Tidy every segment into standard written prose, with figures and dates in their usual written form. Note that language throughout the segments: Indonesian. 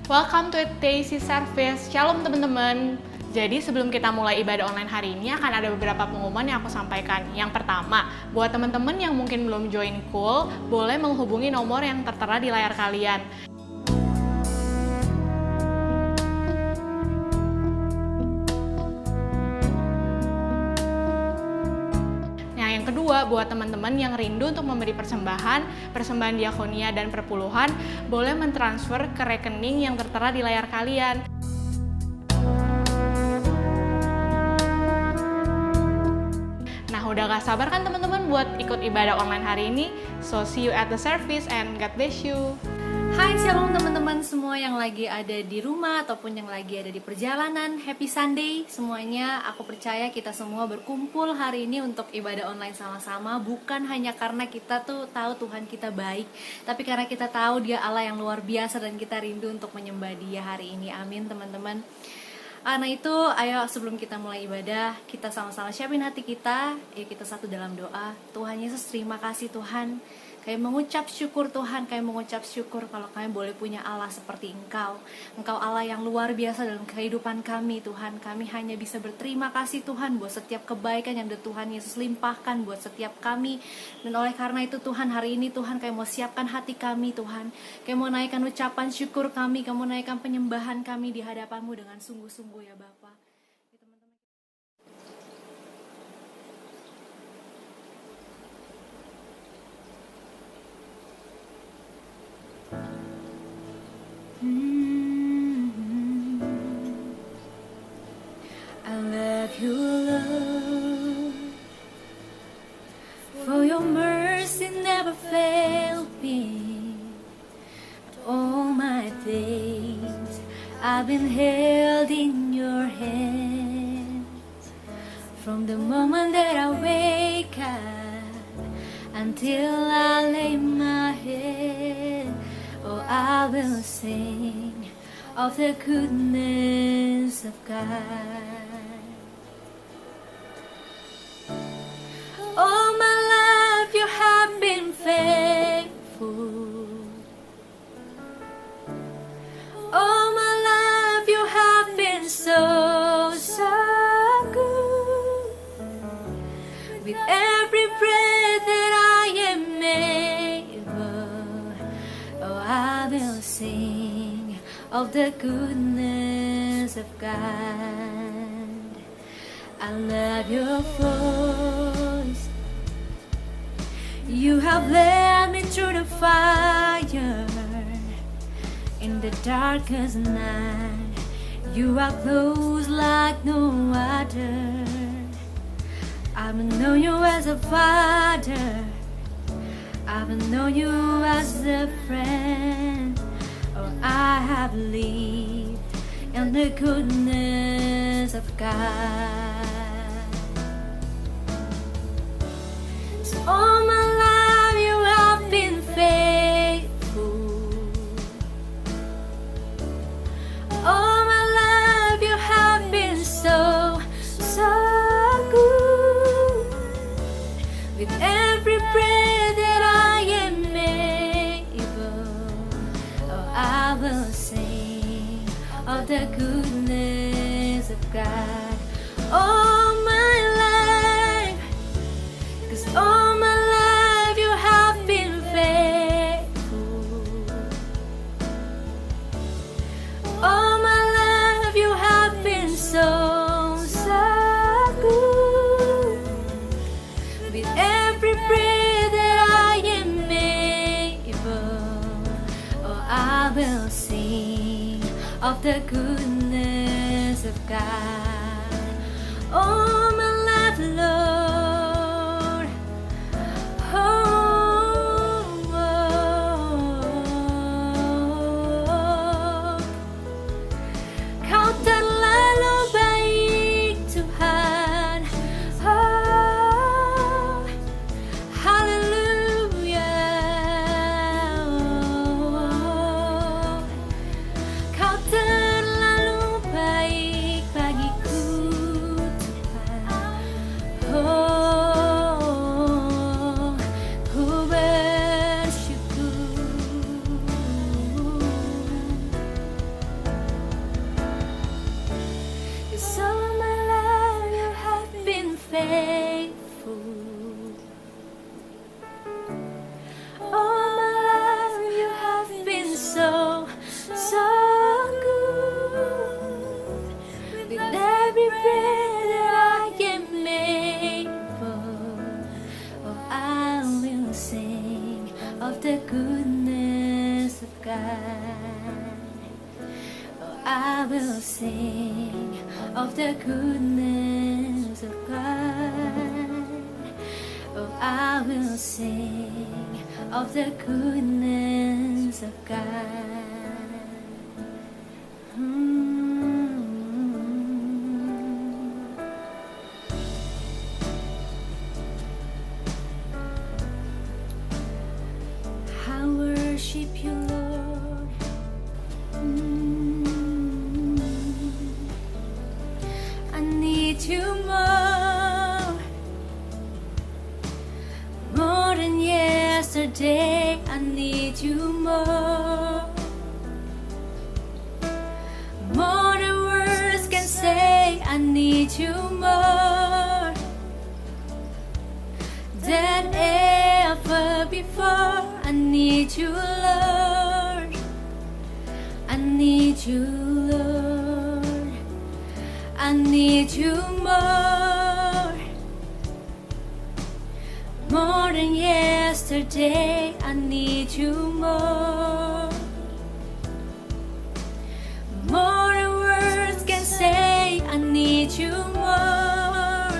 Welcome to Daisy Service. Shalom teman-teman. Jadi sebelum kita mulai ibadah online hari ini akan ada beberapa pengumuman yang aku sampaikan. Yang pertama, buat teman-teman yang mungkin belum join Cool, boleh menghubungi nomor yang tertera di layar kalian. Kedua, buat teman-teman yang rindu untuk memberi persembahan diakonia dan perpuluhan, boleh mentransfer ke rekening yang tertera di layar kalian. Nah, udah gak sabar kan teman-teman buat ikut ibadah online hari ini? So, see you at the service and God bless you. Hai, shalom teman-teman semua yang lagi ada di rumah ataupun yang lagi ada di perjalanan. Happy Sunday semuanya. Aku percaya kita semua berkumpul hari ini untuk ibadah online sama-sama, bukan hanya karena kita tuh tahu Tuhan kita baik, tapi karena kita tahu Dia Allah yang luar biasa dan kita rindu untuk menyembah Dia hari ini. Amin teman-teman. Nah itu, ayo sebelum kita mulai ibadah, kita sama-sama siapin hati kita. Yuk kita satu dalam doa. Tuhan Yesus, terima kasih Tuhan. Kami mengucap syukur Tuhan, kami mengucap syukur kalau kami boleh punya Allah seperti Engkau. Engkau Allah yang luar biasa dalam kehidupan kami Tuhan. Kami hanya bisa berterima kasih Tuhan buat setiap kebaikan yang Tuhan Yesus limpahkan buat setiap kami. Dan oleh karena itu Tuhan, hari ini Tuhan kami mau siapkan hati kami Tuhan. Kami mau naikkan ucapan syukur kami mau naikkan penyembahan kami di hadapan-Mu dengan sungguh-sungguh ya Bapa. I love you, Lord, for your mercy never failed me. All my days I've been held in your hands, from the moment that I wake up until I lay my head. Oh, I will sing of the goodness of God. All my life you have been faithful. All my life you have been so good. With every breath that I am able, oh, I will sing of the goodness of God. I love your voice. You have led me through the fire. In the darkest night, you are close like no other. I've known you as a father, I've known you as a friend. Oh, I have lived in the goodness of God. So all my life you have been faithful. All my life you have been so good. With every breath that I am able, oh, I will sing of the goodness of God. All my life, 'cause all my life you have been faithful. All my life you have been so good. With every breath that I am able, oh, I will sing of the goodness of God. All my life, Lord. Kau terlalu baik Tuhan. Oh, haleluya. Kau terlalu baik bagiku Tuhan. Oh, the goodness of God. Oh, I will sing of the goodness of God. Oh, I will sing of the goodness of God. I worship you, Lord. I need you more than yesterday. I need you more than words can say. I need you more than ever before. I need you, Lord. I need you, Lord. I need you more than yesterday. I need you more than words can say. I need you more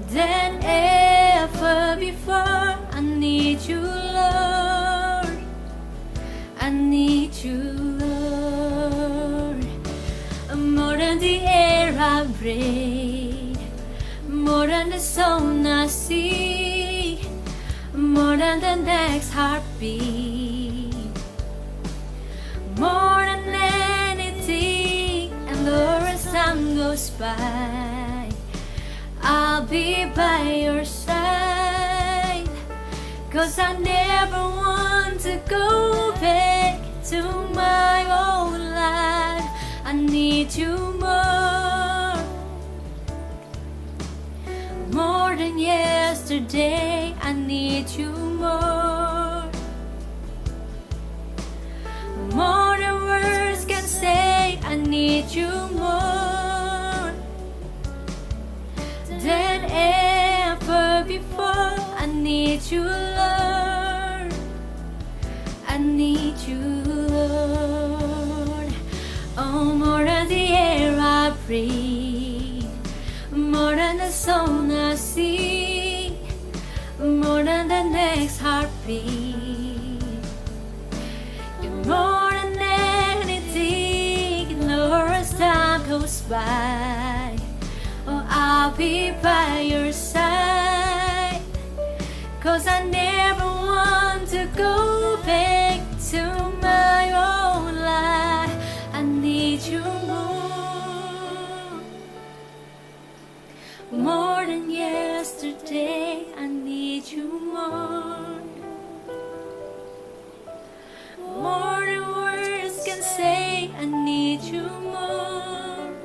than ever before. I need you, Lord. I need you, Lord. More than the air I breathe, more than the song I see, more than the next heartbeat, more than anything. And Lord, as time goes by, I'll be by your side. 'Cause I never want to go back to my old life. I need you more than yesterday. I need you more than words can say. I need you more than ever before. I need you, Lord. I need you, Lord. Oh, more than the air I breathe, more than the song I sing, more than the next heartbeat, you're more than anything. Lord, as time goes by, oh, I'll be by your side. 'Cause I never want to go back to my own life. I need you more than yesterday. I need you more than words can say. I need you more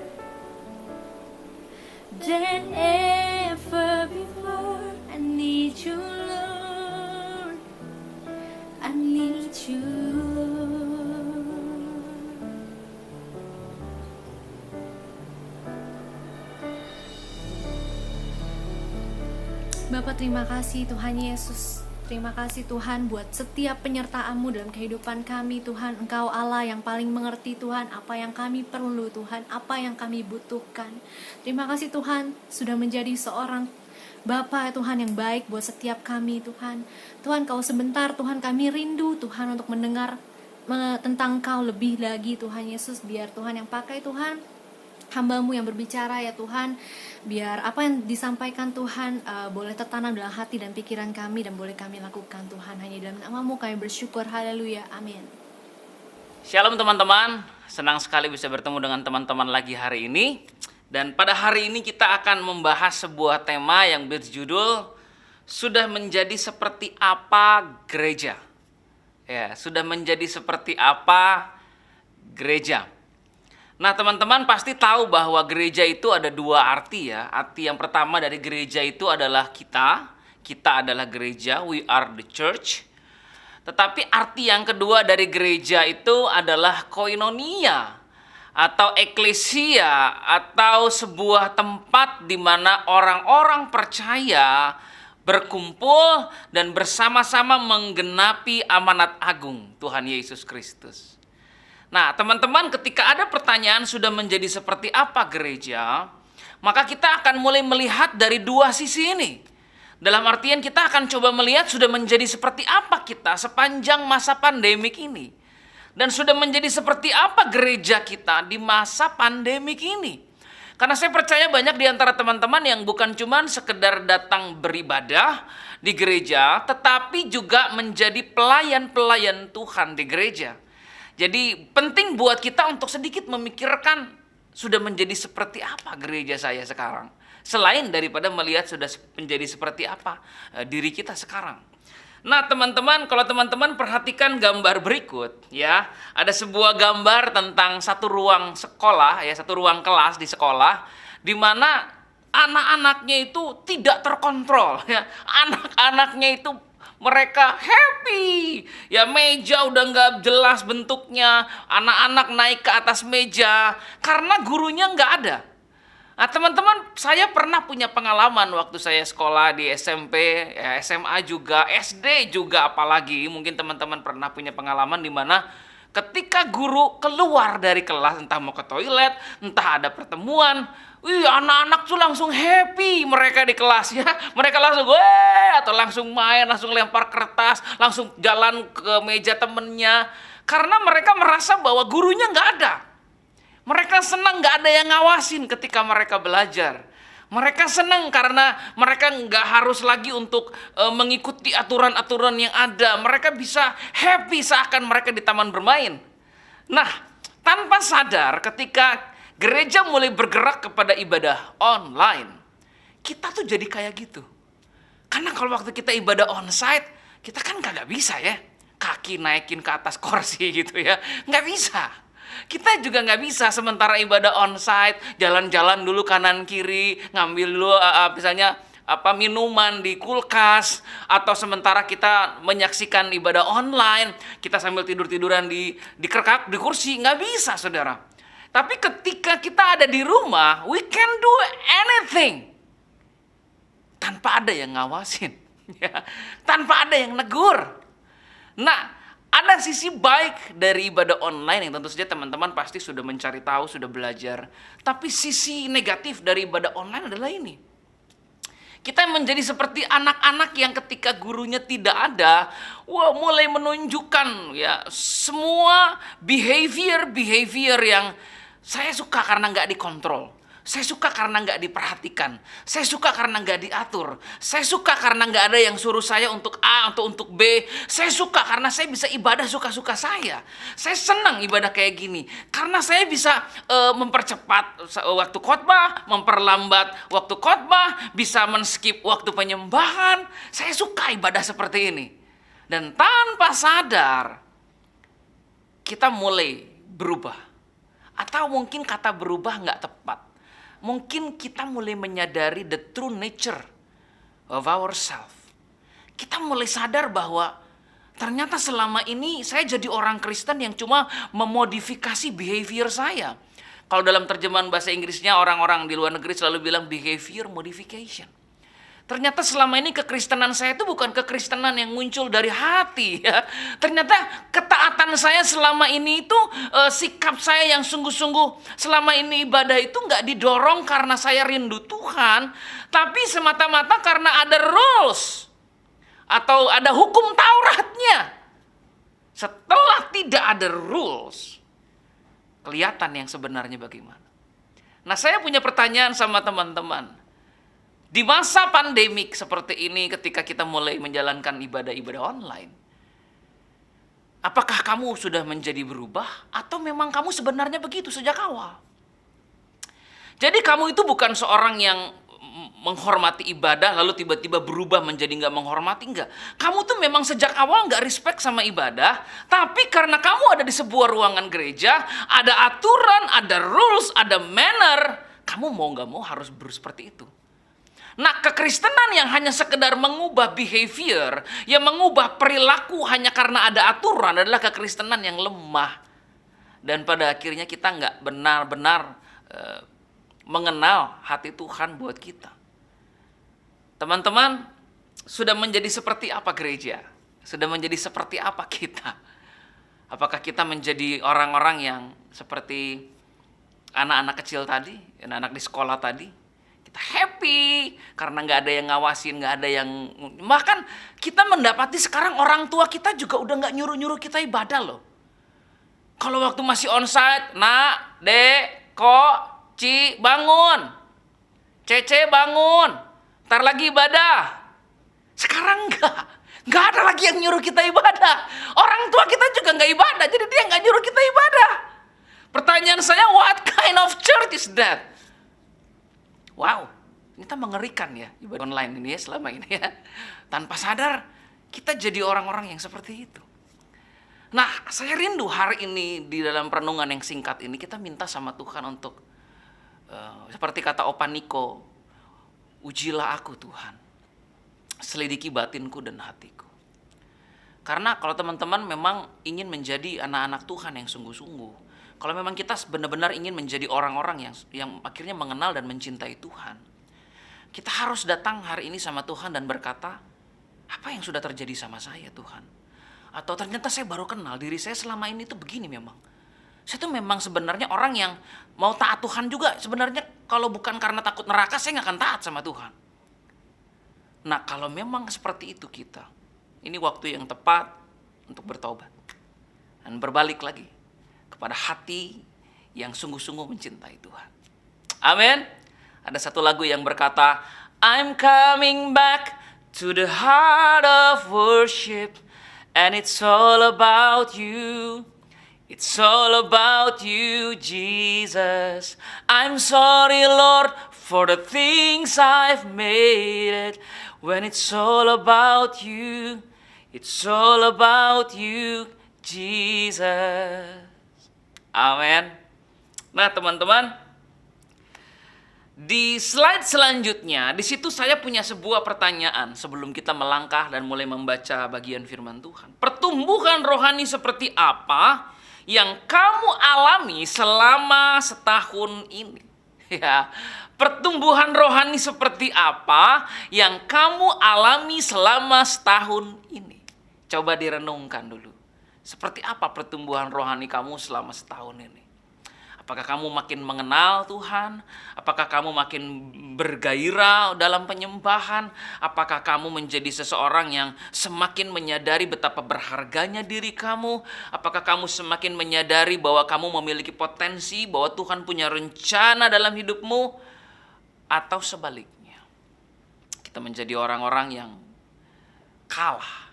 than ever before. I need you, Lord. I need you, Lord. Bapak, terima kasih Tuhan Yesus. Terima kasih Tuhan buat setiap penyertaan-Mu dalam kehidupan kami Tuhan. Engkau Allah yang paling mengerti Tuhan apa yang kami perlu Tuhan, apa yang kami butuhkan. Terima kasih Tuhan sudah menjadi seorang Bapa Tuhan yang baik buat setiap kami Tuhan. Tuhan, kalau sebentar Tuhan kami rindu Tuhan untuk mendengar tentang Kau lebih lagi Tuhan Yesus. Biar Tuhan yang pakai Tuhan, hamba-Mu yang berbicara ya Tuhan. Biar apa yang disampaikan Tuhan boleh tertanam dalam hati dan pikiran kami, dan boleh kami lakukan Tuhan. Hanya dalam nama-Mu kami bersyukur. Haleluya, amin. Shalom teman-teman, senang sekali bisa bertemu dengan teman-teman lagi hari ini. Dan pada hari ini kita akan membahas sebuah tema yang berjudul Sudah menjadi seperti apa gereja? Ya, sudah menjadi seperti apa gereja? Nah, teman-teman pasti tahu bahwa gereja itu ada dua arti ya. Arti yang pertama dari gereja itu adalah kita. Kita adalah gereja, we are the church. Tetapi arti yang kedua dari gereja itu adalah koinonia atau eklesia, atau sebuah tempat di mana orang-orang percaya berkumpul dan bersama-sama menggenapi amanat agung Tuhan Yesus Kristus. Nah, teman-teman, ketika ada pertanyaan sudah menjadi seperti apa gereja, maka kita akan mulai melihat dari dua sisi ini. Dalam artian kita akan coba melihat sudah menjadi seperti apa kita sepanjang masa pandemik ini. Dan sudah menjadi seperti apa gereja kita di masa pandemik ini. Karena saya percaya banyak di antara teman-teman yang bukan cuma sekedar datang beribadah di gereja, tetapi juga menjadi pelayan-pelayan Tuhan di gereja. Jadi penting buat kita untuk sedikit memikirkan sudah menjadi seperti apa gereja saya sekarang. Selain daripada melihat sudah menjadi seperti apa diri kita sekarang. Nah, teman-teman, kalau teman-teman perhatikan gambar berikut, ya, ada sebuah gambar tentang satu ruang sekolah, ya, satu ruang kelas di sekolah, di mana anak-anaknya itu tidak terkontrol, ya, anak-anaknya itu mereka happy, ya, meja udah nggak jelas bentuknya, anak-anak naik ke atas meja karena gurunya nggak ada. Nah, teman-teman, saya pernah punya pengalaman waktu saya sekolah di SMP, ya, SMA juga, SD juga apalagi. Mungkin teman-teman pernah punya pengalaman di mana ketika guru keluar dari kelas, entah mau ke toilet, entah ada pertemuan, anak-anak tuh langsung happy mereka di kelas, ya. Mereka langsung atau langsung main, langsung lempar kertas, langsung jalan ke meja temennya. Karena mereka merasa bahwa gurunya nggak ada. Mereka senang gak ada yang ngawasin ketika mereka belajar. Mereka senang karena mereka gak harus lagi untuk mengikuti aturan-aturan yang ada. Mereka bisa happy seakan mereka di taman bermain. Nah, tanpa sadar ketika gereja mulai bergerak kepada ibadah online, kita tuh jadi kayak gitu. Karena kalau waktu kita ibadah onsite, kita kan kagak bisa, ya, kaki naikin ke atas kursi gitu, ya. Gak bisa. Kita juga nggak bisa sementara ibadah onsite, jalan-jalan dulu kanan kiri, ngambil dulu misalnya minuman di kulkas, atau sementara kita menyaksikan ibadah online, kita sambil tidur-tiduran di kursi, nggak bisa, saudara. Tapi ketika kita ada di rumah, we can do anything tanpa ada yang ngawasin, ya, tanpa ada yang negur. Nah, ada sisi baik dari ibadah online yang tentu saja teman-teman pasti sudah mencari tahu, sudah belajar. Tapi sisi negatif dari ibadah online adalah ini. Kita menjadi seperti anak-anak yang ketika gurunya tidak ada, mulai menunjukkan, ya, semua behavior yang saya suka karena nggak dikontrol. Saya suka karena nggak diperhatikan. Saya suka karena nggak diatur. Saya suka karena nggak ada yang suruh saya untuk A atau untuk B. Saya suka karena saya bisa ibadah suka-suka saya. Saya senang ibadah kayak gini. Karena saya bisa mempercepat waktu khotbah, memperlambat waktu khotbah, bisa men-skip waktu penyembahan. Saya suka ibadah seperti ini. Dan tanpa sadar, kita mulai berubah. Atau mungkin kata berubah nggak tepat. Mungkin kita mulai menyadari the true nature of ourselves. Kita mulai sadar bahwa ternyata selama ini saya jadi orang Kristen yang cuma memodifikasi behavior saya. Kalau dalam terjemahan bahasa Inggrisnya, orang-orang di luar negeri selalu bilang behavior modification. Ternyata selama ini kekristenan saya itu bukan kekristenan yang muncul dari hati, ya. Ternyata ketaatan saya selama ini itu sikap saya yang sungguh-sungguh selama ini ibadah itu nggak didorong karena saya rindu Tuhan, tapi semata-mata karena ada rules atau ada hukum Tauratnya. Setelah tidak ada rules, kelihatan yang sebenarnya bagaimana. Nah, saya punya pertanyaan sama teman-teman. Di masa pandemik seperti ini, ketika kita mulai menjalankan ibadah-ibadah online, apakah kamu sudah menjadi berubah atau memang kamu sebenarnya begitu sejak awal? Jadi kamu itu bukan seorang yang menghormati ibadah lalu tiba-tiba berubah menjadi nggak menghormati, enggak. Kamu tuh memang sejak awal nggak respect sama ibadah, tapi karena kamu ada di sebuah ruangan gereja, ada aturan, ada rules, ada manner, kamu mau nggak mau harus seperti itu. Nah, kekristenan yang hanya sekedar mengubah behavior, yang mengubah perilaku hanya karena ada aturan adalah kekristenan yang lemah. Dan pada akhirnya kita nggak benar-benar mengenal hati Tuhan buat kita. Teman-teman, sudah menjadi seperti apa gereja? Sudah menjadi seperti apa kita? Apakah kita menjadi orang-orang yang seperti anak-anak kecil tadi, anak-anak di sekolah tadi? Kita happy karena nggak ada yang ngawasin, nggak ada yang... Bahkan kita mendapati sekarang orang tua kita juga udah nggak nyuruh-nyuruh kita ibadah loh. Kalau waktu masih onsite, nak, dek, kok, ci, bangun. Cece bangun. Ntar lagi ibadah. Sekarang nggak ada lagi yang nyuruh kita ibadah. Orang tua kita juga nggak ibadah, jadi dia nggak nyuruh kita ibadah. Pertanyaan saya, what kind of church is that? Wow, kita mengerikan ya ibadah online ini ya selama ini ya. Tanpa sadar kita jadi orang-orang yang seperti itu. Nah, saya rindu hari ini di dalam perenungan yang singkat ini kita minta sama Tuhan untuk seperti kata Opa Niko, ujilah aku Tuhan, selidiki batinku dan hatiku. Karena kalau teman-teman memang ingin menjadi anak-anak Tuhan yang sungguh-sungguh, kalau memang kita benar-benar ingin menjadi orang-orang yang akhirnya mengenal dan mencintai Tuhan, kita harus datang hari ini sama Tuhan dan berkata, apa yang sudah terjadi sama saya Tuhan? Atau ternyata saya baru kenal diri saya selama ini tuh begini memang. Saya tuh memang sebenarnya orang yang mau taat Tuhan juga. Sebenarnya kalau bukan karena takut neraka, saya nggak akan taat sama Tuhan. Nah, kalau memang seperti itu kita, ini waktu yang tepat untuk bertobat. Dan berbalik lagi kepada hati yang sungguh-sungguh mencintai Tuhan. Amin. Ada satu lagu yang berkata, I'm coming back to the heart of worship, and it's all about you. It's all about you, Jesus. I'm sorry, Lord, for the things I've made it. When it's all about you, it's all about you, Jesus. Amin. Nah, teman-teman, di slide selanjutnya, di situ saya punya sebuah pertanyaan sebelum kita melangkah dan mulai membaca bagian firman Tuhan. Pertumbuhan rohani seperti apa yang kamu alami selama setahun ini? Ya, pertumbuhan rohani seperti apa yang kamu alami selama setahun ini? Coba direnungkan dulu. Seperti apa pertumbuhan rohani kamu selama setahun ini? Apakah kamu makin mengenal Tuhan? Apakah kamu makin bergairah dalam penyembahan? Apakah kamu menjadi seseorang yang semakin menyadari betapa berharganya diri kamu? Apakah kamu semakin menyadari bahwa kamu memiliki potensi, bahwa Tuhan punya rencana dalam hidupmu? Atau sebaliknya, kita menjadi orang-orang yang kalah.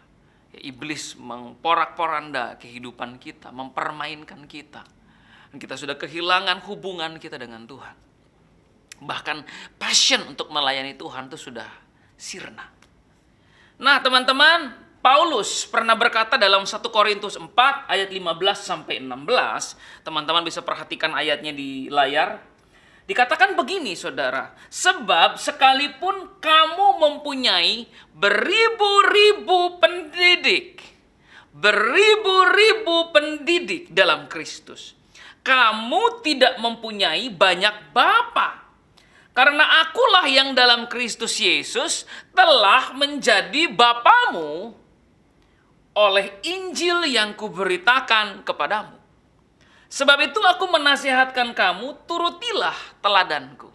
Iblis memporak-poranda kehidupan kita, mempermainkan kita. Kita sudah kehilangan hubungan kita dengan Tuhan. Bahkan passion untuk melayani Tuhan itu sudah sirna. Nah, teman-teman, Paulus pernah berkata dalam 1 Korintus 4 ayat 15 sampai 16. Teman-teman bisa perhatikan ayatnya di layar. Dikatakan begini, saudara. Sebab sekalipun kamu mempunyai beribu-ribu pendidik dalam Kristus, kamu tidak mempunyai banyak bapa. Karena akulah yang dalam Kristus Yesus telah menjadi bapamu oleh Injil yang kuberitakan kepadamu. Sebab itu aku menasihatkan kamu, turutilah teladanku.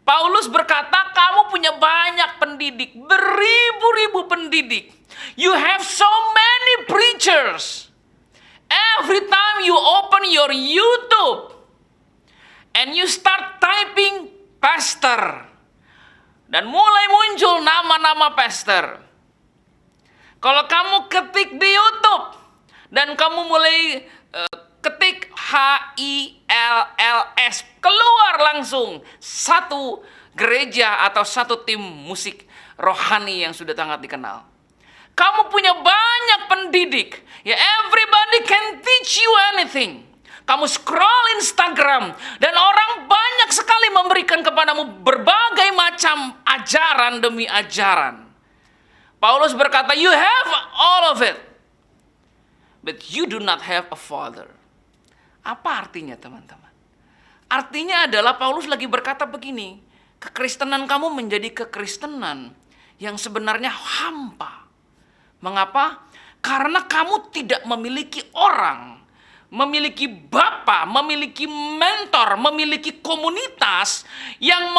Paulus berkata, kamu punya banyak pendidik, beribu-ribu pendidik. You have so many preachers. Every time you open your YouTube and you start typing pastor, dan mulai muncul nama-nama pastor. Kalau kamu ketik di YouTube dan kamu mulai ketik HILLS, keluar langsung satu gereja atau satu tim musik rohani yang sudah sangat dikenal. Kamu punya banyak pendidik. Ya, everybody can teach you anything. Kamu scroll Instagram dan orang banyak sekali memberikan kepadamu berbagai macam ajaran demi ajaran. Paulus berkata, you have all of it, but you do not have a father. Apa artinya, teman-teman? Artinya adalah Paulus lagi berkata begini, kekristenan kamu menjadi kekristenan yang sebenarnya hampa. Mengapa? Karena kamu tidak memiliki orang, memiliki bapa, memiliki mentor, memiliki komunitas yang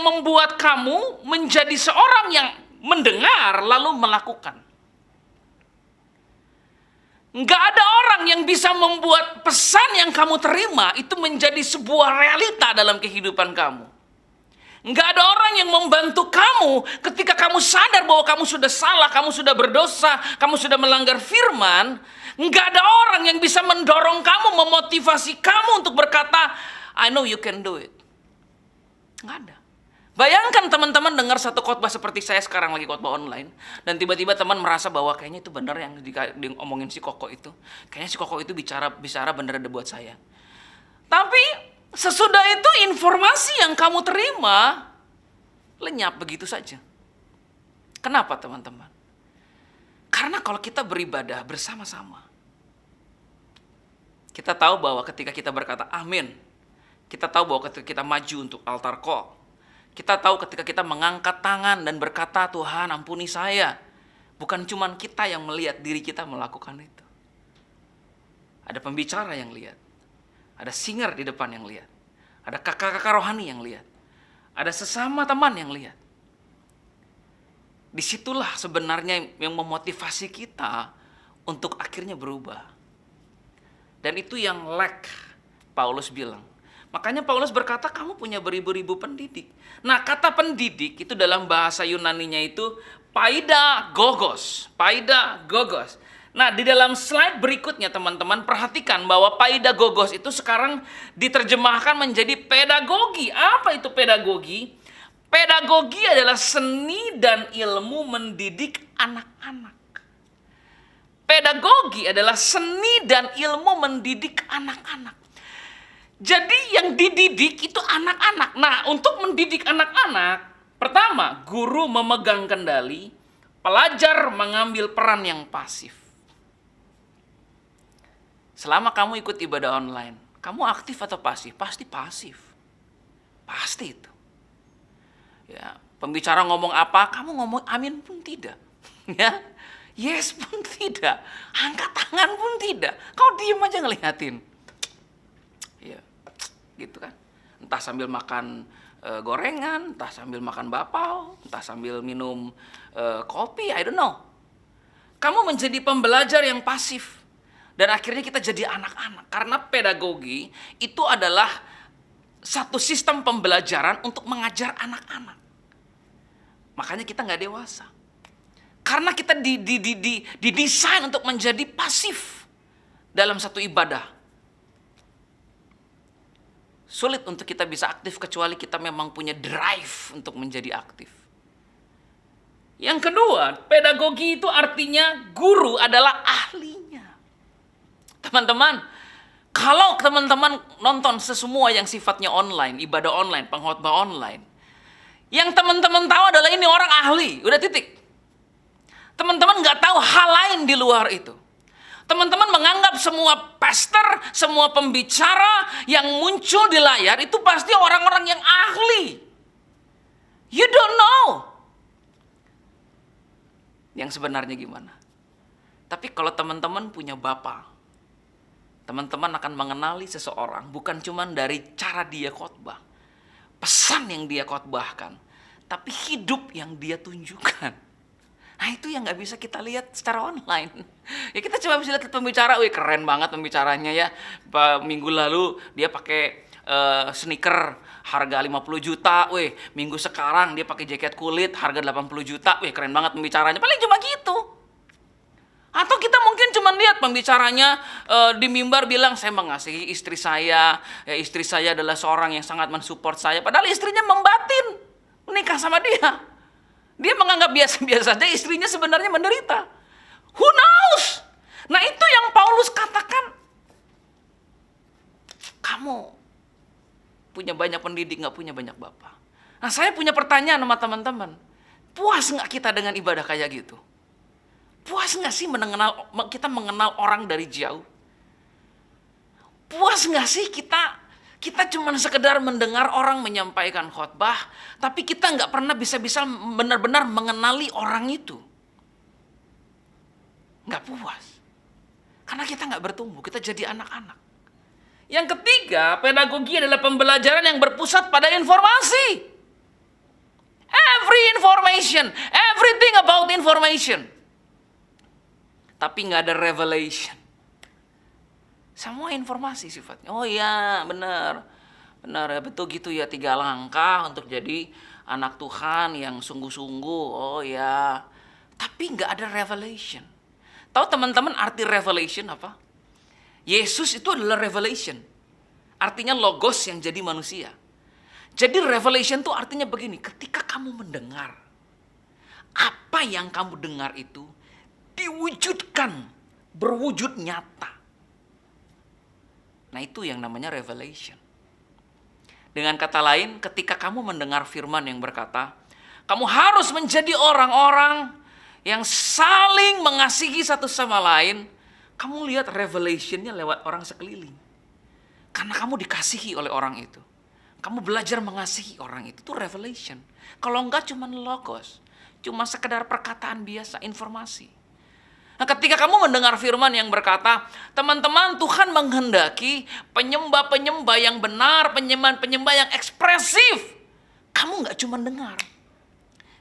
membuat kamu menjadi seorang yang mendengar lalu melakukan. Nggak ada orang yang bisa membuat pesan yang kamu terima itu menjadi sebuah realita dalam kehidupan kamu. Nggak ada orang yang membantu kamu ketika kamu sadar bahwa kamu sudah salah, kamu sudah berdosa, kamu sudah melanggar firman. Nggak ada orang yang bisa mendorong kamu, memotivasi kamu untuk berkata, I know you can do it. Nggak ada. Bayangkan teman-teman dengar satu khotbah seperti saya sekarang lagi khotbah online, dan tiba-tiba teman merasa bahwa kayaknya itu benar yang diomongin si Koko itu. Kayaknya si Koko itu bicara benar ada buat saya. Tapi sesudah itu informasi yang kamu terima lenyap begitu saja. Kenapa teman-teman? Karena kalau kita beribadah bersama-sama, kita tahu bahwa ketika kita berkata amin, kita tahu bahwa ketika kita maju untuk altar call, kita tahu ketika kita mengangkat tangan dan berkata, Tuhan ampuni saya. Bukan cuma kita yang melihat diri kita melakukan itu. Ada pembicara yang lihat. Ada singer di depan yang lihat. Ada kakak-kakak rohani yang lihat. Ada sesama teman yang lihat. Disitulah sebenarnya yang memotivasi kita untuk akhirnya berubah. Dan itu yang lack, Paulus bilang. Makanya Paulus berkata kamu punya beribu-ribu pendidik. Nah, kata pendidik itu dalam bahasa Yunaninya itu paidagogos. Paidagogos. Nah, di dalam slide berikutnya teman-teman perhatikan bahwa paidagogos itu sekarang diterjemahkan menjadi pedagogi. Apa itu pedagogi? Pedagogi adalah seni dan ilmu mendidik anak-anak. Pedagogi adalah seni dan ilmu mendidik anak-anak. Jadi yang dididik itu anak-anak. Nah, untuk mendidik anak-anak, pertama, guru memegang kendali, pelajar mengambil peran yang pasif. Selama kamu ikut ibadah online, kamu aktif atau pasif? Pasti pasif. Pasti itu. Ya, pembicara ngomong apa, kamu ngomong amin pun tidak. Ya, yes pun tidak. Angkat tangan pun tidak. Kau diem aja ngeliatin. Ya, gitu kan. Entah sambil makan gorengan, entah sambil makan bapau, entah sambil minum kopi, I don't know. Kamu menjadi pembelajar yang pasif. Dan akhirnya kita jadi anak-anak. Karena pedagogi itu adalah satu sistem pembelajaran untuk mengajar anak-anak. Makanya kita nggak dewasa. Karena kita didesain untuk menjadi pasif dalam satu ibadah. Sulit untuk kita bisa aktif kecuali kita memang punya drive untuk menjadi aktif. Yang kedua, pedagogi itu artinya guru adalah ahlinya. Teman-teman, kalau teman-teman nonton sesemua yang sifatnya online, ibadah online, pengkhotbah online, yang teman-teman tahu adalah ini orang ahli, udah titik. Teman-teman nggak tahu hal lain di luar itu. Teman-teman menganggap semua pastor, semua pembicara yang muncul di layar itu pasti orang-orang yang ahli. You don't know. Yang sebenarnya gimana? Tapi kalau teman-teman punya Bapa, teman-teman akan mengenali seseorang bukan cuma dari cara dia khotbah, pesan yang dia khotbahkan, tapi hidup yang dia tunjukkan. Nah itu yang nggak bisa kita lihat secara online. Ya kita cuma bisa lihat pembicara, wih keren banget pembicaranya ya. Minggu lalu dia pakai sneaker harga 50 juta, wih minggu sekarang dia pakai jaket kulit harga 80 juta, wih keren banget pembicaranya. Paling cuma gitu. Atau kita mungkin cuma lihat pembicaranya di mimbar bilang saya mengasihi istri saya, ya istri saya adalah seorang yang sangat mensupport saya. Padahal istrinya membatin menikah sama dia. Dia menganggap biasa-biasa saja, istrinya sebenarnya menderita. Who knows? Nah itu yang Paulus katakan. Kamu punya banyak pendidik, gak punya banyak bapak. Nah saya punya pertanyaan sama teman-teman. Puas gak kita dengan ibadah kayak gitu? Puas gak sih kita mengenal orang dari jauh? Puas gak sih kita Kita cuma sekedar mendengar orang menyampaikan khotbah, tapi kita nggak pernah bisa-bisa benar-benar mengenali orang itu. Nggak puas. Karena kita nggak bertumbuh, kita jadi anak-anak. Yang ketiga, pedagogi adalah pembelajaran yang berpusat pada informasi. Every information, everything about information. Tapi nggak ada revelation. Semua informasi sifatnya. Oh iya, benar. Benar ya, betul gitu ya, 3 langkah untuk jadi anak Tuhan yang sungguh-sungguh. Oh ya. Tapi nggak ada revelation. Tahu teman-teman arti revelation apa? Yesus itu adalah revelation. Artinya logos yang jadi manusia. Jadi revelation itu artinya begini, ketika kamu mendengar, apa yang kamu dengar itu diwujudkan, berwujud nyata. Nah itu yang namanya revelation. Dengan kata lain, ketika kamu mendengar firman yang berkata, kamu harus menjadi orang-orang yang saling mengasihi satu sama lain. Kamu lihat revelationnya lewat orang sekeliling. Karena kamu dikasihi oleh orang itu. Kamu belajar mengasihi orang itu. Itu revelation. Kalau enggak cuma logos. Cuma sekedar perkataan biasa, informasi. Nah, ketika kamu mendengar firman yang berkata, teman-teman, Tuhan menghendaki penyembah-penyembah yang benar, penyembah-penyembah yang ekspresif. Kamu nggak cuma dengar.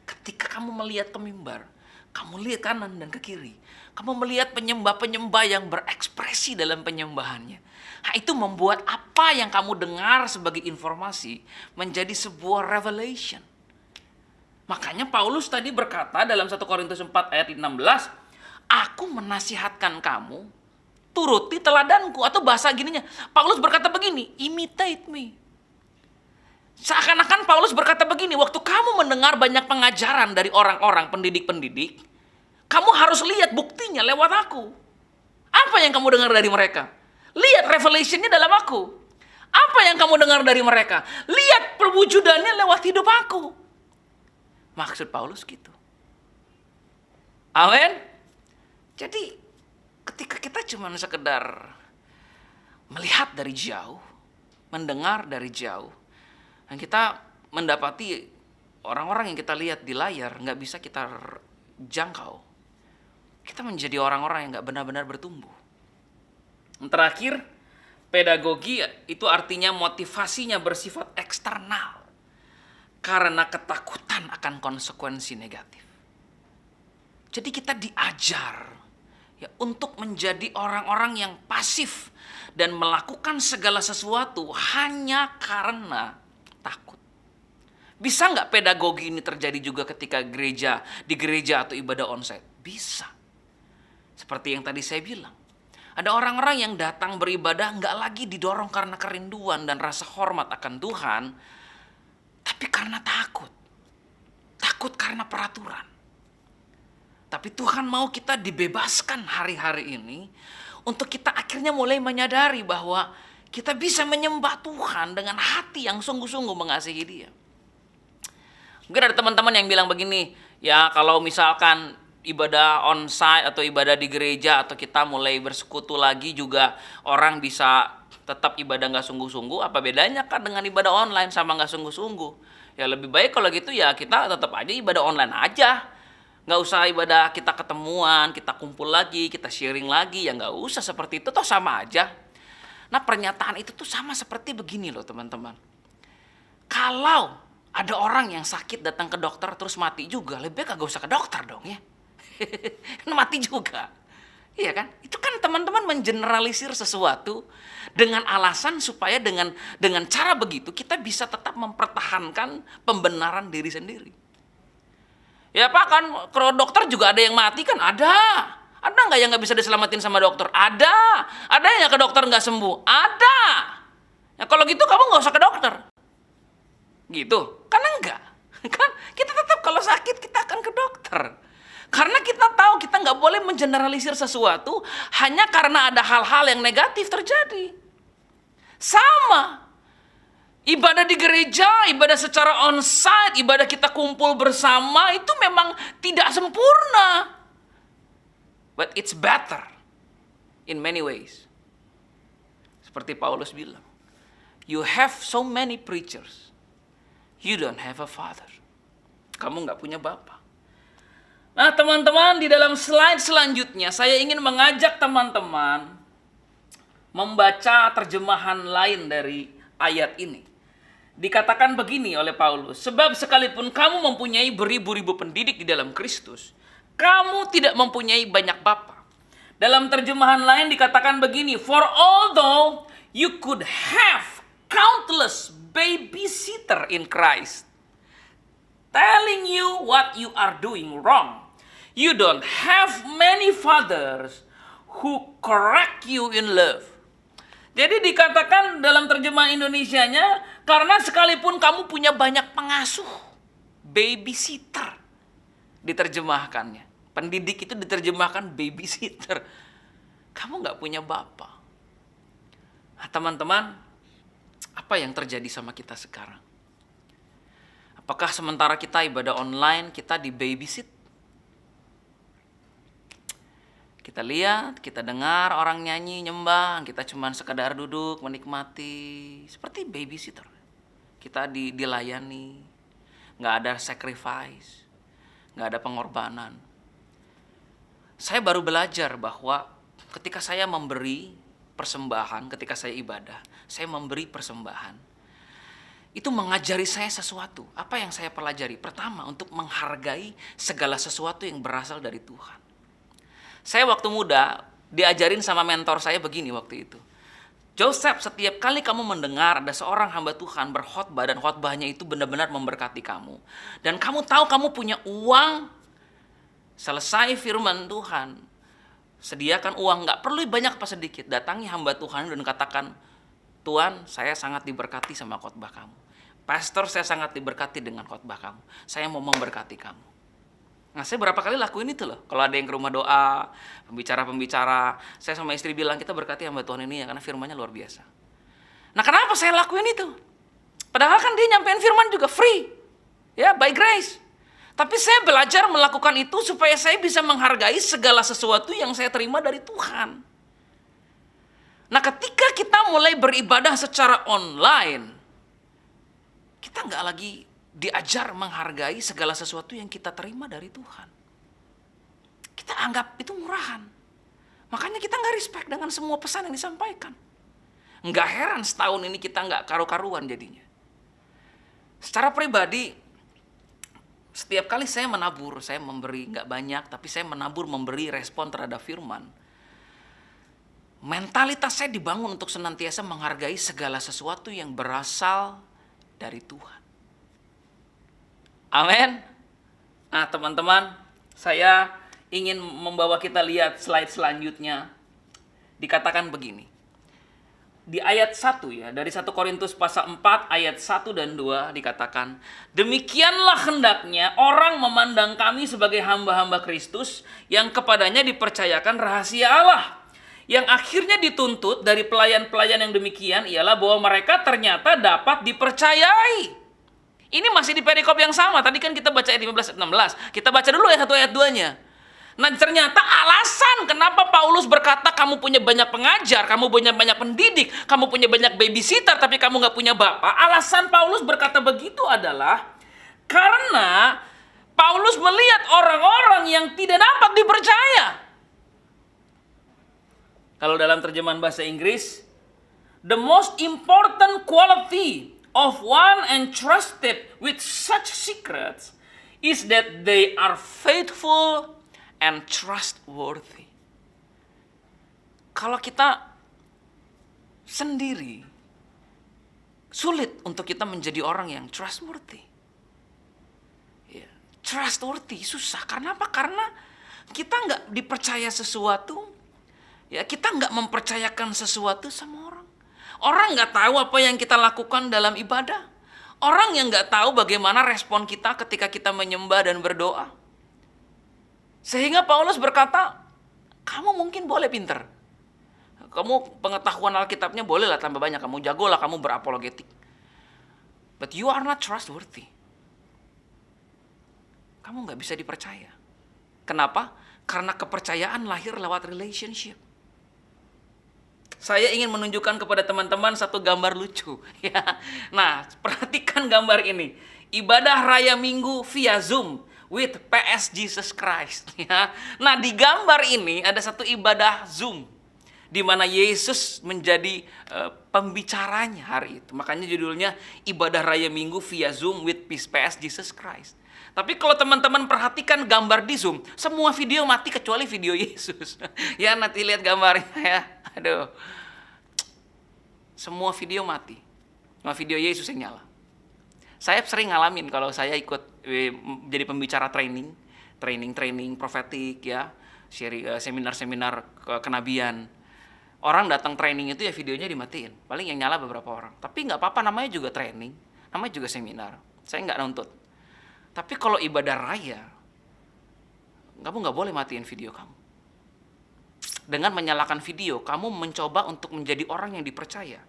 Ketika kamu melihat ke mimbar, kamu lihat kanan dan ke kiri. Kamu melihat penyembah-penyembah yang berekspresi dalam penyembahannya. Nah, itu membuat apa yang kamu dengar sebagai informasi menjadi sebuah revelation. Makanya Paulus tadi berkata dalam 1 Korintus 4 ayat 16, aku menasihatkan kamu, turuti teladanku. Atau bahasa gininya, Paulus berkata begini, imitate me. Seakan-akan Paulus berkata begini, waktu kamu mendengar banyak pengajaran dari orang-orang, pendidik-pendidik, kamu harus lihat buktinya lewat aku. Apa yang kamu dengar dari mereka? Lihat revelationnya dalam aku. Apa yang kamu dengar dari mereka? Lihat perwujudannya lewat hidup aku. Maksud Paulus gitu. Amin. Jadi ketika kita cuma sekedar melihat dari jauh, mendengar dari jauh, dan kita mendapati orang-orang yang kita lihat di layar nggak bisa kita jangkau, kita menjadi orang-orang yang nggak benar-benar bertumbuh. Yang terakhir, pedagogi itu artinya motivasinya bersifat eksternal karena ketakutan akan konsekuensi negatif. Jadi kita diajar ya, untuk menjadi orang-orang yang pasif dan melakukan segala sesuatu hanya karena takut. Bisa nggak pedagogi ini terjadi juga ketika di gereja atau ibadah onsite? Bisa. Seperti yang tadi saya bilang. Ada orang-orang yang datang beribadah nggak lagi didorong karena kerinduan dan rasa hormat akan Tuhan, tapi karena takut. Takut karena peraturan. Tapi Tuhan mau kita dibebaskan hari-hari ini untuk kita akhirnya mulai menyadari bahwa kita bisa menyembah Tuhan dengan hati yang sungguh-sungguh mengasihi Dia. Mungkin ada teman-teman yang bilang begini, ya kalau misalkan ibadah onsite atau ibadah di gereja atau kita mulai bersekutu lagi juga orang bisa tetap ibadah nggak sungguh-sungguh, apa bedanya kan dengan ibadah online sama nggak sungguh-sungguh? Ya lebih baik kalau gitu ya kita tetap aja ibadah online aja. Nggak usah ibadah kita ketemuan, kita kumpul lagi, kita sharing lagi, ya nggak usah seperti itu, toh sama aja. Nah pernyataan itu tuh sama seperti begini loh teman-teman. Kalau ada orang yang sakit datang ke dokter terus mati juga, lebih baik kagak usah ke dokter dong ya. Mati juga. Iya kan? Itu kan teman-teman mengeneralisir sesuatu dengan alasan supaya dengan cara begitu kita bisa tetap mempertahankan pembenaran diri sendiri. Ya Pak kan kalau dokter juga ada yang mati kan? Ada. Ada nggak yang nggak bisa diselamatin sama dokter? Ada. Ada yang ke dokter nggak sembuh? Ada. Ya kalau gitu kamu nggak usah ke dokter. Gitu. Kan enggak. Kan kita tetap kalau sakit kita akan ke dokter. Karena kita tahu kita nggak boleh mengeneralisir sesuatu hanya karena ada hal-hal yang negatif terjadi. Sama. Ibadah di gereja, ibadah secara onsite, ibadah kita kumpul bersama itu memang tidak sempurna. But it's better in many ways. Seperti Paulus bilang. You have so many preachers. You don't have a father. Kamu nggak punya bapak. Nah teman-teman, di dalam slide selanjutnya saya ingin mengajak teman-teman membaca terjemahan lain dari ayat ini. Dikatakan begini oleh Paulus, sebab sekalipun kamu mempunyai beribu-ribu pendidik di dalam Kristus, kamu tidak mempunyai banyak bapa. Dalam terjemahan lain dikatakan begini, for although you could have countless babysitter in Christ, telling you what you are doing wrong, you don't have many fathers who correct you in love. Jadi dikatakan dalam terjemahan Indonesianya, karena sekalipun kamu punya banyak pengasuh, babysitter diterjemahkannya. Pendidik itu diterjemahkan babysitter. Kamu nggak punya bapak. Nah, teman-teman, apa yang terjadi sama kita sekarang? Apakah sementara kita ibadah online, kita di babysit? Kita lihat, kita dengar orang nyanyi, nyembah, kita cuma sekedar duduk, menikmati. Seperti babysitter. Kita dilayani, nggak ada sacrifice, nggak ada pengorbanan. Saya baru belajar bahwa ketika saya memberi persembahan, ketika saya ibadah, saya memberi persembahan. Itu mengajari saya sesuatu. Apa yang saya pelajari? Pertama, untuk menghargai segala sesuatu yang berasal dari Tuhan. Saya waktu muda diajarin sama mentor saya begini waktu itu. Joseph, setiap kali kamu mendengar ada seorang hamba Tuhan berkhotbah dan khotbahnya itu benar-benar memberkati kamu. Dan kamu tahu kamu punya uang, selesai firman Tuhan, sediakan uang, gak perlu banyak apa sedikit. Datangi hamba Tuhan dan katakan, Tuhan, saya sangat diberkati sama khotbah kamu. Pastor, saya sangat diberkati dengan khotbah kamu. Saya mau memberkati kamu. Nah, saya berapa kali lakuin itu loh. Kalau ada yang ke rumah doa, pembicara-pembicara, saya sama istri bilang, kita berkati hamba Tuhan ini ya, karena firmannya luar biasa. Nah, kenapa saya lakuin itu? Padahal kan dia nyampein firman juga free. Ya, by grace. Tapi saya belajar melakukan itu supaya saya bisa menghargai segala sesuatu yang saya terima dari Tuhan. Nah, ketika kita mulai beribadah secara online, kita nggak lagi diajar menghargai segala sesuatu yang kita terima dari Tuhan. Kita anggap itu murahan. Makanya kita nggak respect dengan semua pesan yang disampaikan. Nggak heran setahun ini kita nggak karu-karuan jadinya. Secara pribadi, setiap kali saya menabur, saya memberi nggak banyak, tapi saya menabur memberi respon terhadap firman. Mentalitas saya dibangun untuk senantiasa menghargai segala sesuatu yang berasal dari Tuhan. Amin. Nah teman-teman, saya ingin membawa kita lihat slide selanjutnya. Dikatakan begini. Di ayat 1 ya, dari 1 Korintus pasal 4 ayat 1 dan 2 dikatakan, demikianlah hendaknya orang memandang kami sebagai hamba-hamba Kristus yang kepadanya dipercayakan rahasia Allah. Yang akhirnya dituntut dari pelayan-pelayan yang demikian ialah bahwa mereka ternyata dapat dipercayai. Ini masih di perikop yang sama. Tadi kan kita baca ayat 15 16. Kita baca dulu ayat 1 ayat 2-nya. Nah, ternyata alasan kenapa Paulus berkata kamu punya banyak pengajar, kamu punya banyak pendidik, kamu punya banyak babysitter tapi kamu nggak punya bapak. Alasan Paulus berkata begitu adalah karena Paulus melihat orang-orang yang tidak dapat dipercaya. Kalau dalam terjemahan bahasa Inggris, the most important quality of one entrusted with such secrets is that they are faithful and trustworthy. Kalau kita sendiri, sulit untuk kita menjadi orang yang trustworthy. Ya, trustworthy susah. Karena apa? Karena kita nggak dipercaya sesuatu, ya kita nggak mempercayakan sesuatu sama orang. Orang nggak tahu apa yang kita lakukan dalam ibadah. Orang yang nggak tahu bagaimana respon kita ketika kita menyembah dan berdoa. Sehingga Paulus berkata, kamu mungkin boleh pinter. Kamu pengetahuan Alkitabnya bolehlah tambah banyak. Kamu jagolah, kamu berapologetik. But you are not trustworthy. Kamu nggak bisa dipercaya. Kenapa? Karena kepercayaan lahir lewat relationship. saya ingin menunjukkan kepada teman-teman satu gambar lucu. Ya. Nah, perhatikan gambar ini. Ibadah raya Minggu via Zoom with PS Jesus Christ. Ya. Nah, di gambar ini ada satu ibadah Zoom di mana Yesus menjadi pembicaranya hari itu. Makanya judulnya ibadah raya Minggu via Zoom with PS Jesus Christ. Tapi kalau teman-teman perhatikan gambar di Zoom, semua video mati kecuali video Yesus. Ya, nanti lihat gambarnya ya. Aduh. Semua video mati. Cuma video Yesus yang nyala. Saya sering ngalamin kalau saya ikut jadi pembicara training profetik ya, seminar-seminar kenabian. Orang datang training itu ya videonya dimatiin. Paling yang nyala beberapa orang. Tapi nggak apa-apa, namanya juga training, namanya juga seminar. Saya nggak nuntut. Tapi kalau ibadah raya, kamu nggak boleh matiin video kamu. Dengan menyalakan video, kamu mencoba untuk menjadi orang yang dipercaya.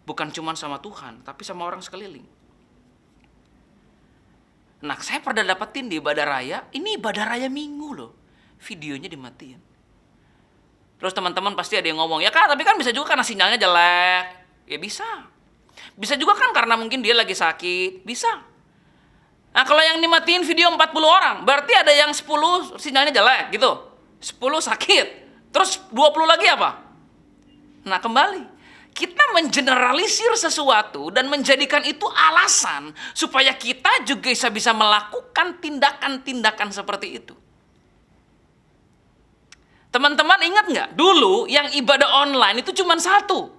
Bukan cuma sama Tuhan, tapi sama orang sekeliling. Nah, saya pernah dapetin di ibadah raya, ini ibadah raya Minggu loh. Videonya dimatiin. Terus teman-teman pasti ada yang ngomong, ya Kak, tapi kan bisa juga karena sinyalnya jelek. Ya bisa. Bisa juga kan karena mungkin dia lagi sakit. Bisa. Nah, kalau yang dimatiin video 40 orang, berarti ada yang 10 sinyalnya jelek gitu. 10 sakit. Terus 20 lagi apa? Nah, kembali. Kita mengeneralisir sesuatu dan menjadikan itu alasan supaya kita juga bisa melakukan tindakan-tindakan seperti itu. Teman-teman ingat nggak? Dulu yang ibadah online itu cuma satu.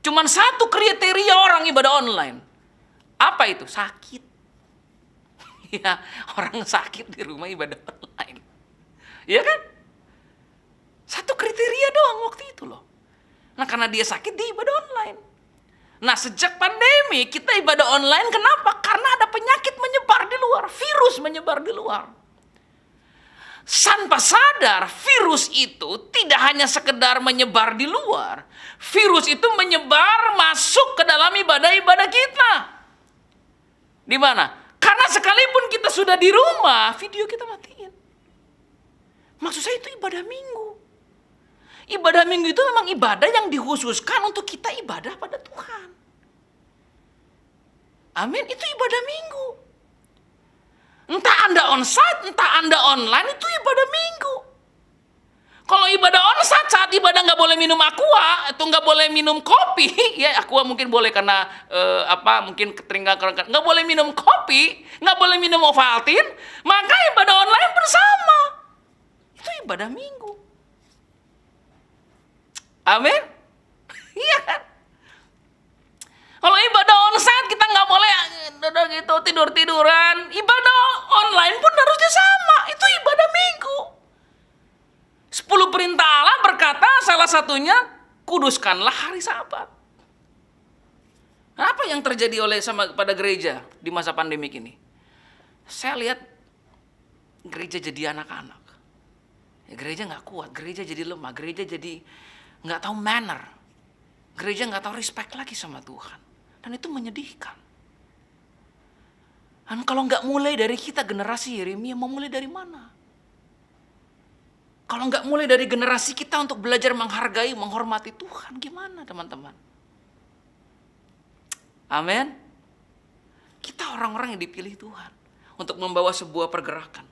Cuma satu kriteria orang ibadah online. Apa itu? Sakit. Ya, orang sakit di rumah ibadah online. Iya kan? Satu kriteria doang waktu itu loh. Nah, karena dia sakit, dia ibadah online. Nah, sejak pandemi kita ibadah online, kenapa? Karena ada penyakit menyebar di luar, virus menyebar di luar. Tanpa sadar, virus itu tidak hanya sekedar menyebar di luar. Virus itu menyebar masuk ke dalam ibadah-ibadah kita. Di mana? Karena sekalipun kita sudah di rumah, video kita matiin. Maksud saya itu ibadah Minggu. Ibadah Minggu itu memang ibadah yang dikhususkan untuk kita ibadah pada Tuhan. Amin, itu ibadah Minggu. Entah Anda onsite, entah Anda online, itu ibadah Minggu. Kalau ibadah onsite, saat ibadah nggak boleh minum aqua, atau nggak boleh minum kopi, ya aqua mungkin boleh karena mungkin keteringkan, nggak boleh minum kopi, nggak boleh minum Ovaltine, maka ibadah online bersama. Itu ibadah Minggu. Amin? Iya kan? Kalau ibadah onsite kita nggak boleh gitu tidur-tiduran. Ibadah online pun harusnya sama. Itu ibadah Minggu. 10 perintah Allah berkata salah satunya kuduskanlah hari Sabat. Apa yang terjadi pada gereja di masa pandemik ini? Saya lihat gereja jadi anak-anak. Ya, gereja nggak kuat, gereja jadi lemah, gereja jadi nggak tahu manner. Gereja nggak tahu respect lagi sama Tuhan. Dan itu menyedihkan. Dan kalau nggak mulai dari kita generasi Yeremia, mau mulai dari mana? Kalau nggak mulai dari generasi kita untuk belajar menghargai, menghormati Tuhan, gimana teman-teman? Amin. Kita orang-orang yang dipilih Tuhan untuk membawa sebuah pergerakan.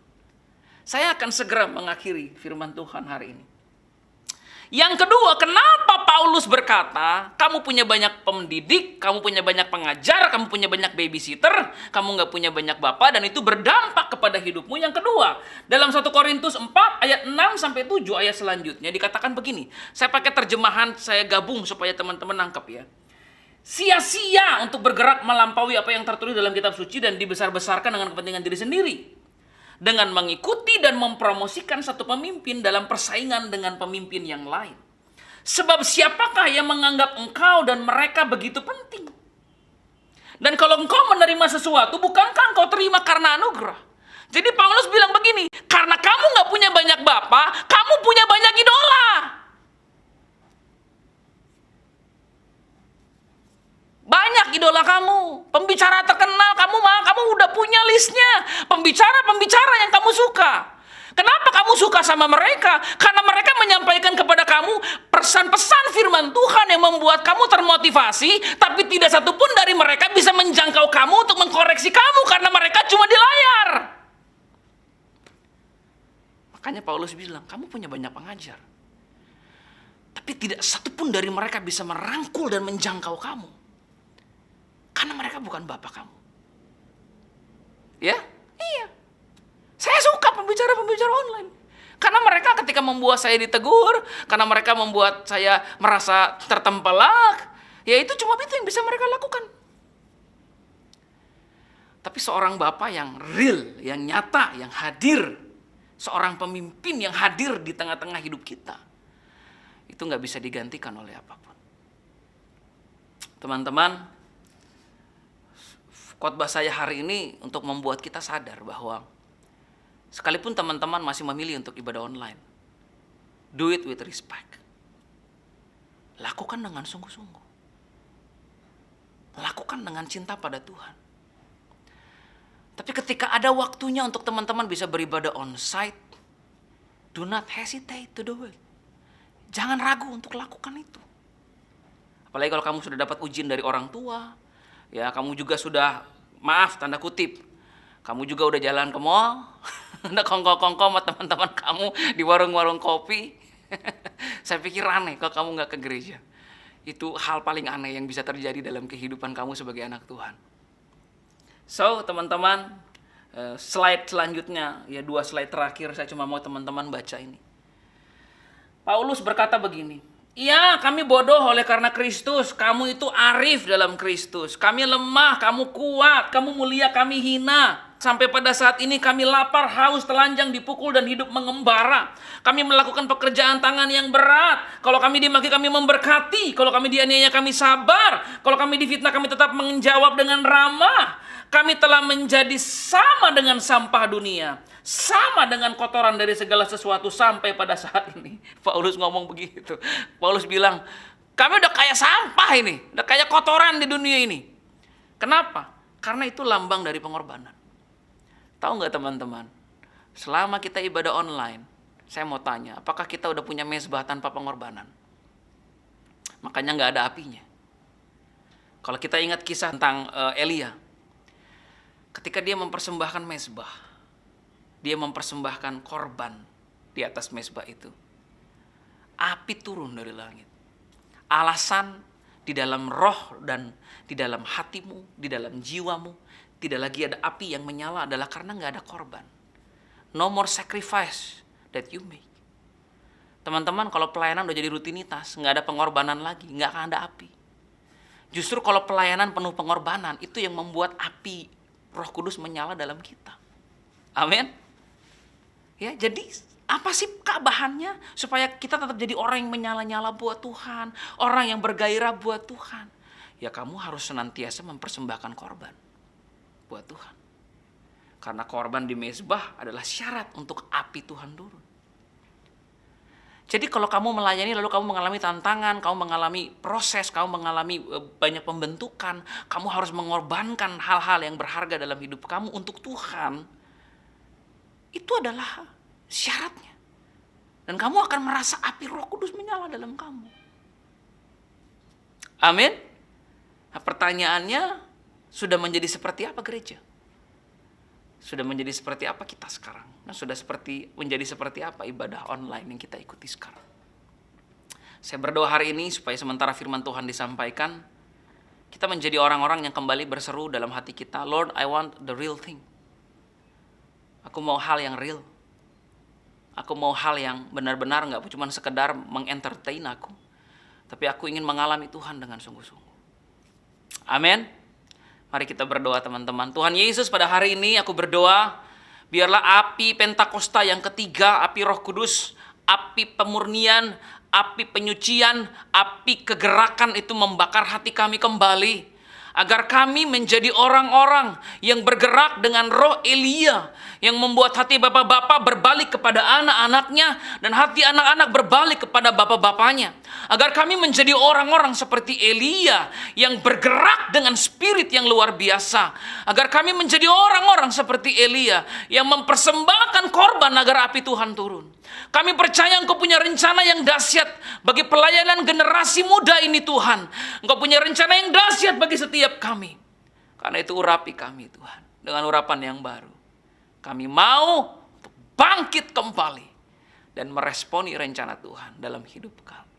Saya akan segera mengakhiri firman Tuhan hari ini. Yang kedua, kenapa Paulus berkata, kamu punya banyak pendidik, kamu punya banyak pengajar, kamu punya banyak babysitter, kamu nggak punya banyak bapak, dan itu berdampak kepada hidupmu. Yang kedua, dalam 1 Korintus 4 ayat 6-7 ayat selanjutnya dikatakan begini. Saya pakai terjemahan, saya gabung supaya teman-teman nangkep ya. Sia-sia untuk bergerak melampaui apa yang tertulis dalam kitab suci dan dibesar-besarkan dengan kepentingan diri sendiri. Dengan mengikuti dan mempromosikan satu pemimpin dalam persaingan dengan pemimpin yang lain. Sebab siapakah yang menganggap engkau dan mereka begitu penting? Dan kalau engkau menerima sesuatu, bukankah engkau terima karena anugerah? Jadi Paulus bilang begini, karena kamu gak punya banyak bapak, kamu punya banyak idola. Banyak idola kamu, pembicara terkenal kamu udah punya listnya, pembicara-pembicara yang kamu suka. Kenapa kamu suka sama mereka? Karena mereka menyampaikan kepada kamu pesan-pesan firman Tuhan yang membuat kamu termotivasi, tapi tidak satupun dari mereka bisa menjangkau kamu untuk mengkoreksi kamu karena mereka cuma di layar. Makanya Paulus bilang, kamu punya banyak pengajar, tapi tidak satupun dari mereka bisa merangkul dan menjangkau kamu. Karena mereka bukan Bapa kamu. Ya? Iya. Saya suka pembicara-pembicara online. Karena mereka ketika membuat saya ditegur, karena mereka membuat saya merasa tertempelak, ya itu cuma itu yang bisa mereka lakukan. Tapi seorang Bapa yang real, yang nyata, yang hadir, seorang pemimpin yang hadir di tengah-tengah hidup kita, itu nggak bisa digantikan oleh apapun. Teman-teman, khotbah saya hari ini untuk membuat kita sadar bahwa sekalipun teman-teman masih memilih untuk ibadah online, do it with respect. Lakukan dengan sungguh-sungguh. Lakukan dengan cinta pada Tuhan. Tapi ketika ada waktunya untuk teman-teman bisa beribadah onsite, do not hesitate to do it. Jangan ragu untuk lakukan itu. Apalagi kalau kamu sudah dapat ujian dari orang tua, ya kamu juga sudah, maaf tanda kutip, kamu juga udah jalan ke mall, udah kongko-kongko sama teman-teman kamu di warung-warung kopi. Saya pikir aneh kalau kamu nggak ke gereja. Itu hal paling aneh yang bisa terjadi dalam kehidupan kamu sebagai anak Tuhan. So, teman-teman, slide selanjutnya, ya 2 slide terakhir, saya cuma mau teman-teman baca ini. Paulus berkata begini, "Ya, kami bodoh oleh karena Kristus, kamu itu arif dalam Kristus. Kami lemah, kamu kuat, kamu mulia, kami hina. Sampai pada saat ini kami lapar, haus, telanjang, dipukul, dan hidup mengembara. Kami melakukan pekerjaan tangan yang berat. Kalau kami dimaki, kami memberkati. Kalau kami dianiaya, kami sabar. Kalau kami difitnah, kami tetap menjawab dengan ramah. Kami telah menjadi sama dengan sampah dunia, sama dengan kotoran dari segala sesuatu sampai pada saat ini." Paulus ngomong begitu. Paulus bilang, kami udah kayak sampah ini, udah kayak kotoran di dunia ini. Kenapa? Karena itu lambang dari pengorbanan. Tahu nggak teman-teman, selama kita ibadah online, saya mau tanya, apakah kita udah punya mezbah tanpa pengorbanan? Makanya nggak ada apinya. Kalau kita ingat kisah tentang Elia, ketika dia mempersembahkan mezbah, dia mempersembahkan korban di atas mezbah itu, api turun dari langit. Alasan di dalam roh dan di dalam hatimu, di dalam jiwamu, tidak lagi ada api yang menyala adalah karena nggak ada korban. No more sacrifice that you make. Teman-teman, kalau pelayanan udah jadi rutinitas, nggak ada pengorbanan lagi, nggak akan ada api. Justru kalau pelayanan penuh pengorbanan, itu yang membuat api Roh Kudus menyala dalam kita. Amin. Ya, jadi apa sih bahannya supaya kita tetap jadi orang yang menyala-nyala buat Tuhan, orang yang bergairah buat Tuhan? Ya kamu harus senantiasa mempersembahkan korban buat Tuhan. Karena korban di mezbah adalah syarat untuk api Tuhan turun. Jadi kalau kamu melayani lalu kamu mengalami tantangan, kamu mengalami proses, kamu mengalami banyak pembentukan, kamu harus mengorbankan hal-hal yang berharga dalam hidup kamu untuk Tuhan, itu adalah syaratnya. Dan kamu akan merasa api Roh Kudus menyala dalam kamu. Amin. Nah, pertanyaannya, sudah menjadi seperti apa gereja? Sudah menjadi seperti apa kita sekarang? Nah, sudah menjadi seperti apa ibadah online yang kita ikuti sekarang? Saya berdoa hari ini supaya sementara firman Tuhan disampaikan, kita menjadi orang-orang yang kembali berseru dalam hati kita, Lord, I want the real thing. Aku mau hal yang real. Aku mau hal yang benar-benar gak cuma sekedar mengentertain aku, tapi aku ingin mengalami Tuhan dengan sungguh-sungguh. Amin. Mari kita berdoa teman-teman. Tuhan Yesus, pada hari ini aku berdoa, biarlah api Pentakosta yang ketiga, api Roh Kudus, api pemurnian, api penyucian, api kegerakan itu membakar hati kami kembali. Agar kami menjadi orang-orang yang bergerak dengan roh Elia, yang membuat hati bapak-bapak berbalik kepada anak-anaknya, dan hati anak-anak berbalik kepada bapak-bapaknya. Agar kami menjadi orang-orang seperti Elia, yang bergerak dengan spirit yang luar biasa. Agar kami menjadi orang-orang seperti Elia, yang mempersembahkan korban agar api Tuhan turun. Kami percaya Engkau punya rencana yang dahsyat bagi pelayanan generasi muda ini Tuhan. Engkau punya rencana yang dahsyat bagi setiap kami. Karena itu urapi kami Tuhan, dengan urapan yang baru. Kami mau untuk bangkit kembali dan meresponi rencana Tuhan dalam hidup kami.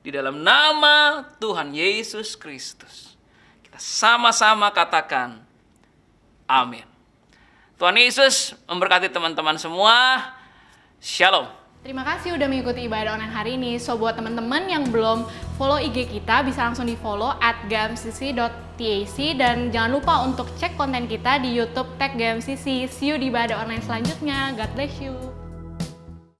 Di dalam nama Tuhan Yesus Kristus, kita sama-sama katakan amin. Tuhan Yesus memberkati teman-teman semua. Shalom. Terima kasih udah mengikuti ibadah online hari ini. So buat teman-teman yang belum follow IG kita, bisa langsung di follow @gmcc.tac, dan jangan lupa untuk cek konten kita di YouTube @gmcc. See you di ibadah online selanjutnya. God bless you.